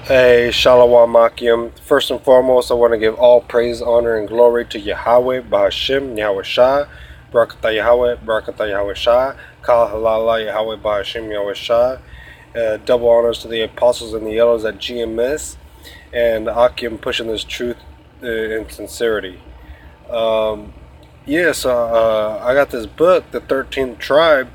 Hey, Shalom Akim. First and foremost, I want to give all praise, honor, and glory to Yahweh, Bahashim, Yahweh Shah, Barakatah Yahweh, Barakatah Yahweh Shah, Kal Halala Yahweh, Bahashim, Yahweh Shah. Double honors to the apostles and the yellows at GMS, and Akim pushing this truth in sincerity. I got this book, The 13th Tribe,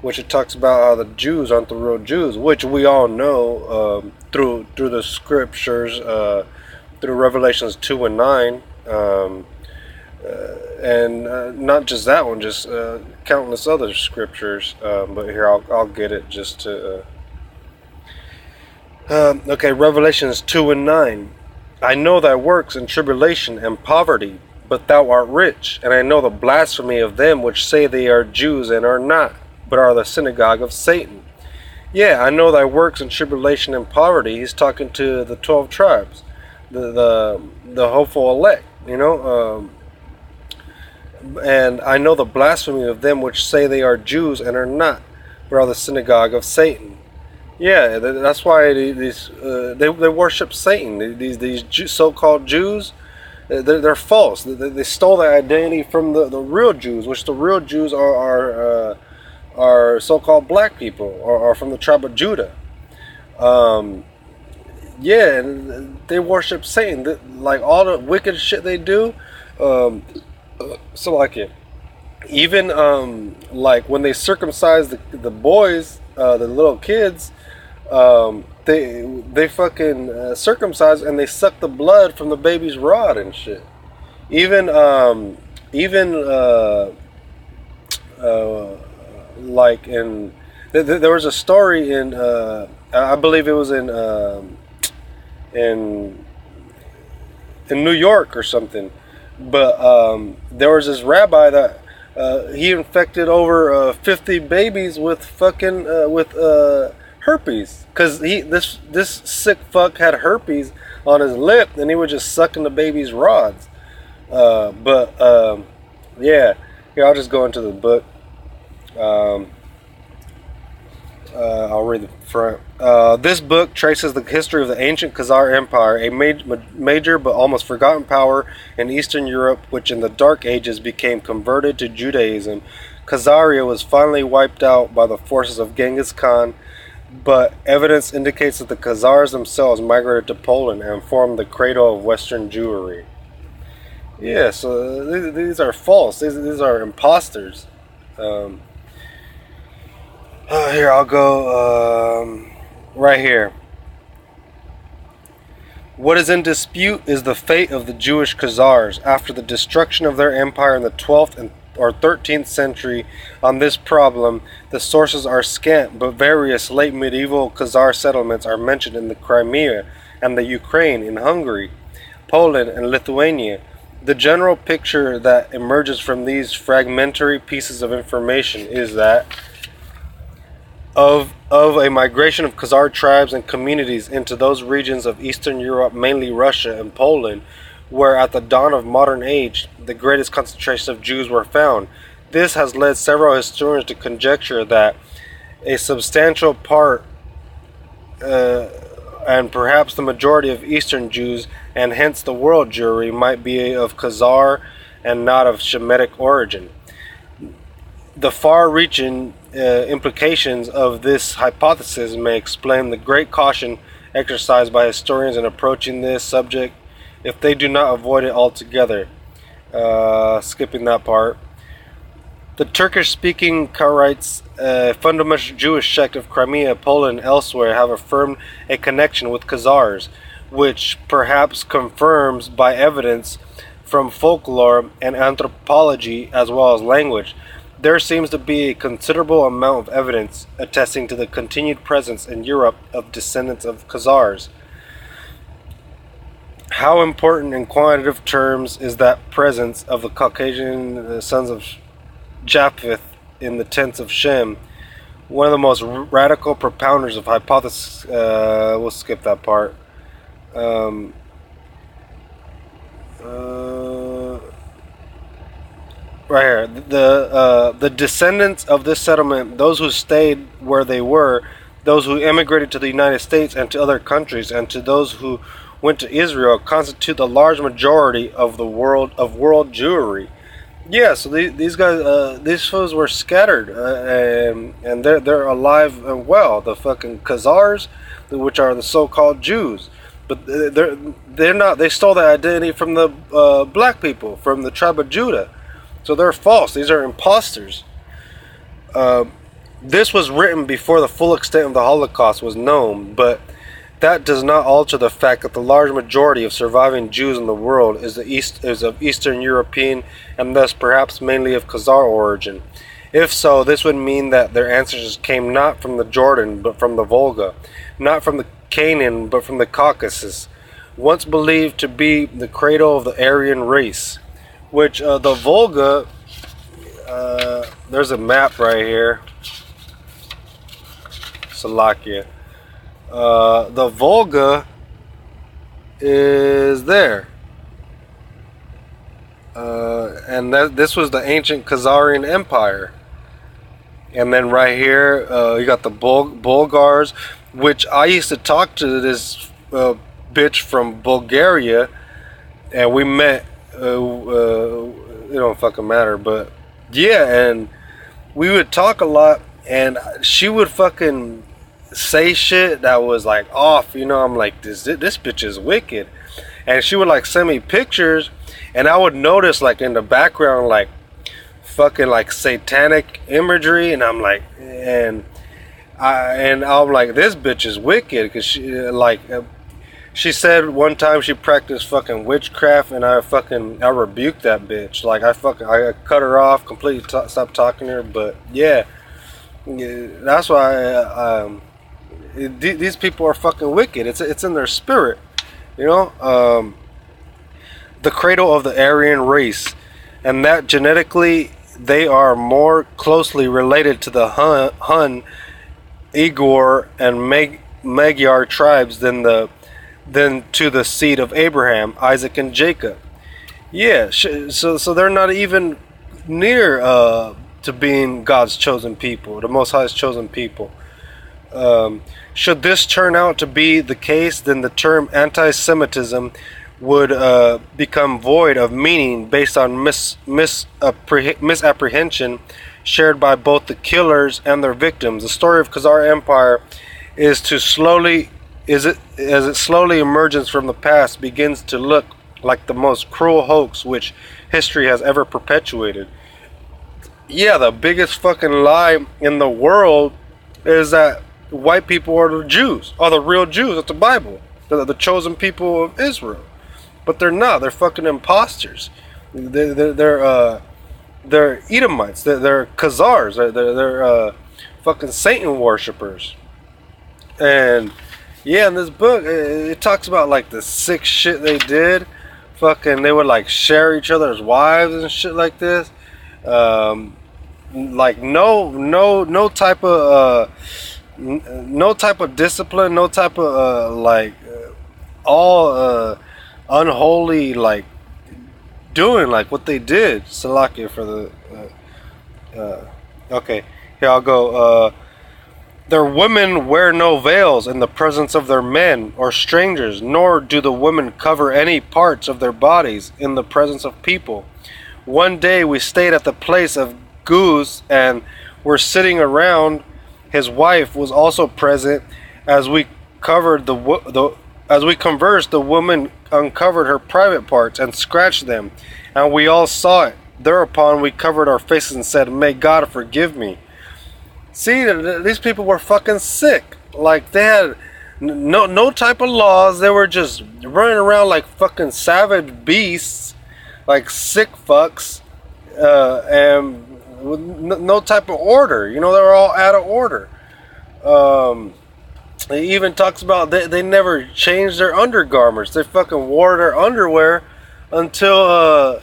which it talks about how the Jews aren't the real Jews, which we all know through the scriptures, through Revelations 2 and 9, and not just that one, just countless other scriptures. But here I'll get it just to. Okay, Revelations 2 and 9. I know thy works in tribulation and poverty, but thou art rich, and I know the blasphemy of them which say they are Jews and are not, but are the synagogue of Satan. Yeah, I know thy works in tribulation and poverty. He's talking to the 12 tribes, the hopeful elect, and I know the blasphemy of them which say they are Jews and are not, but are the synagogue of Satan. Yeah, that's why they worship Satan. These so-called Jews, they're false. They stole their identity from the real Jews, which the real Jews are so-called black people, or from the tribe of Judah. And they worship Satan. Like all the wicked shit they do. So like it. Even like when they circumcise the boys, the little kids, they fucking circumcise and they suck the blood from the baby's rod and shit. Even like there was a story in I believe it was in New York or something, but there was this rabbi that he infected over 50 babies with fucking herpes, because this sick fuck had herpes on his lip and he was just sucking the baby's rods. Yeah, here I'll just go into the book. I'll read the front. This book traces the history of the ancient Khazar Empire, a major but almost forgotten power in Eastern Europe, which in the Dark Ages became converted to Judaism. Khazaria was finally wiped out by the forces of Genghis Khan, but evidence indicates that the Khazars themselves migrated to Poland and formed the cradle of Western Jewry. Yeah, so these are false. These are imposters. Here, I'll go right here. What is in dispute is the fate of the Jewish Khazars after the destruction of their empire in the 12th or 13th century. On this problem, the sources are scant, but various late medieval Khazar settlements are mentioned in the Crimea and the Ukraine, in Hungary, Poland, and Lithuania. The general picture that emerges from these fragmentary pieces of information is that of a migration of Khazar tribes and communities into those regions of Eastern Europe, mainly Russia and Poland, where at the dawn of modern age the greatest concentration of Jews were found. This has led several historians to conjecture that a substantial part and perhaps the majority of Eastern Jews, and hence the world Jewry, might be of Khazar and not of Shemitic origin. The far-reaching implications of this hypothesis may explain the great caution exercised by historians in approaching this subject, if they do not avoid it altogether. Skipping that part. The Turkish-speaking Karaites, a fundamental Jewish sect of Crimea, Poland, and elsewhere, have affirmed a connection with Khazars, which perhaps confirms by evidence from folklore and anthropology as well as language. There seems to be a considerable amount of evidence attesting to the continued presence in Europe of descendants of Khazars. How important in quantitative terms is that presence of the Caucasian sons of Japheth in the tents of Shem? One of the most radical propounders of hypothesis. We'll skip that part. Right here, the descendants of this settlement, those who stayed where they were, those who immigrated to the United States and to other countries, and to those who went to Israel, constitute the large majority of the world Jewry. Yeah, so these guys, these fools were scattered, and they're alive and well. The fucking Khazars, which are the so-called Jews, but they're not. They stole that identity from the black people, from the tribe of Judah. So they're false. These are imposters. This was written before the full extent of the Holocaust was known, but that does not alter the fact that the large majority of surviving Jews in the world is of Eastern European and thus perhaps mainly of Khazar origin. If so, this would mean that their ancestors came not from the Jordan but from the Volga, not from the Canaan but from the Caucasus, once believed to be the cradle of the Aryan race, which the Volga, there's a map right here. Salakia. The Volga is there, and this was the ancient Khazarian Empire. And then right here, you got the Bulgars, which I used to talk to this bitch from Bulgaria, and we met. It don't fucking matter, but yeah, and we would talk a lot, and she would fucking say shit that was like off, you know. I'm like, this bitch is wicked, and she would like send me pictures, and I would notice like in the background like fucking like satanic imagery, and I'm like, and I'm like, this bitch is wicked, because she said one time she practiced fucking witchcraft, and I rebuked that bitch. Like I cut her off completely, stopped talking to her. But yeah, that's why these people are fucking wicked. It's in their spirit, you know. The cradle of the Aryan race, and that genetically they are more closely related to the Hun, Igor, and Magyar tribes than to the seed of Abraham, Isaac, and Jacob. Yeah, so they're not even near to being God's chosen people, the Most High's chosen people. Should this turn out to be the case, then the term anti-Semitism would become void of meaning based on misapprehension shared by both the killers and their victims. The story of Khazar Empire as it slowly emerges from the past begins to look like the most cruel hoax which history has ever perpetuated. Yeah, the biggest fucking lie in the world is that white people are the Jews, are the real Jews. That's the Bible. They're the chosen people of Israel. But they're not. They're fucking imposters. They're Edomites. They're Khazars. They're fucking Satan worshippers. And yeah, in this book, it talks about like the sick shit they did. Fucking, they would like share each other's wives and shit like this. Like no type of discipline, no type of all unholy like doing like what they did. Salakia for the okay, here I'll go. Their women wear no veils in the presence of their men or strangers, nor do the women cover any parts of their bodies in the presence of people. One day we stayed at the place of Guz and were sitting around. His wife was also present. As we conversed, the woman uncovered her private parts and scratched them, and we all saw it. Thereupon we covered our faces and said, "May God forgive me." See, these people were fucking sick. Like, they had no type of laws. They were just running around like fucking savage beasts, like sick fucks, and with no type of order. You know, they were all out of order. He even talks about they never changed their undergarments. They fucking wore their underwear until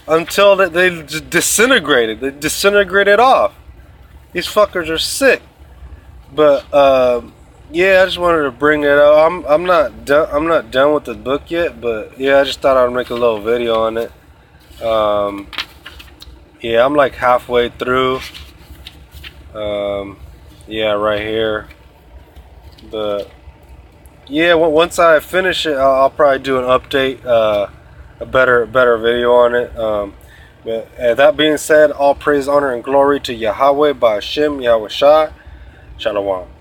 they disintegrated. They disintegrated off. These fuckers are sick. But yeah, I just wanted to bring it up. I'm not done with the book yet, but yeah, I just thought I'd make a little video on it. Yeah, I'm like halfway through. Yeah, right here. But yeah, once I finish it, I'll probably do an update, a better video on it. But that being said, all praise, honor, and glory to Yahweh by Hashem, Yahweh Shah. Shalom.